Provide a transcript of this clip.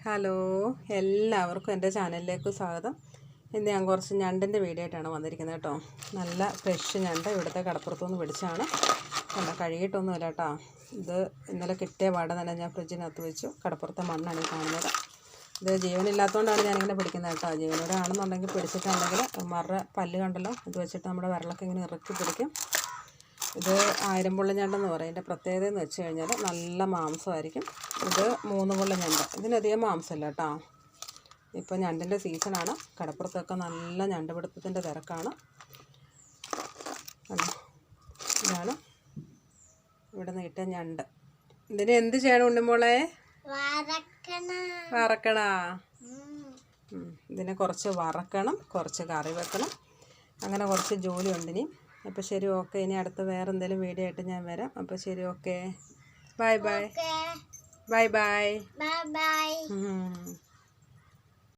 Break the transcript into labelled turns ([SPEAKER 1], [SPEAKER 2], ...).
[SPEAKER 1] Hello, എല്ലാവർക്കും എൻ്റെ ചാനലിലേക്ക് സ്വാഗതം. ഇന്ന് ഞാൻ കുറച്ച് ഞണ്ടിൻ്റെ വീഡിയോ ആയിട്ടാണ് വന്നിരിക്കുന്നത് കേട്ടോ. നല്ല ഫ്രഷ് ഞണ്ട് ഇവിടുത്തെ കടപ്പുറത്തുനിന്ന് പിടിച്ചാണ്. നല്ല കഴുകിയിട്ടൊന്നുമില്ല കേട്ടോ. ഇത് ഇന്നലെ കിട്ടിയ പാടെ തന്നെ ഞാൻ ഫ്രിഡ്ജിനകത്ത് വെച്ചു. കടപ്പുറത്തെ മണ്ണാണ് ഈ കാണുന്നത്. ഇത് ജീവനില്ലാത്തതുകൊണ്ടാണ് ഞാനിങ്ങനെ പിടിക്കുന്നത് കേട്ടോ. ജീവനോടെ ആണെന്നുണ്ടെങ്കിൽ പിടിച്ചിട്ടുണ്ടെങ്കിൽ മറുടെ പല്ല് കണ്ടല്ലോ, ഇത് വെച്ചിട്ട് നമ്മുടെ വിരലൊക്കെ ഇങ്ങനെ ഇറക്കി പിടിക്കും. ഇത് ആയിരംപുള്ള ഞണ്ടെന്ന് പറയും. ഇതിൻ്റെ പ്രത്യേകത എന്ന് വെച്ച് കഴിഞ്ഞാൽ നല്ല മാംസമായിരിക്കും. ഇത് 3 പുള്ള ഞണ്ട്. ഇതിനധികം മാംസമില്ല കേട്ടോ. ഇപ്പോൾ ഞണ്ടിൻ്റെ സീസണാണ്. കടപ്പുറത്തൊക്കെ നല്ല ഞണ്ട് പിടുത്തത്തിൻ്റെ തിരക്കാണ്. ഇതാണ് ഇവിടെ നീട്ട ഞണ്ട്. ഇതിന് എന്ത് ചെയ്യണം ഉണ്ണിമോളെ? വറക്കണ. ഇതിനെ കുറച്ച് വറക്കണം, കുറച്ച് കറി വെക്കണം, അങ്ങനെ കുറച്ച് ജോലി ഉണ്ട് ഇനി. അപ്പോൾ ശരി, ഓക്കെ. ഇനി അടുത്ത വേറെ എന്തെങ്കിലും വീഡിയോ ആയിട്ട് ഞാൻ വരാം. അപ്പോൾ ശരി, okay. Bye bye. Bye bye.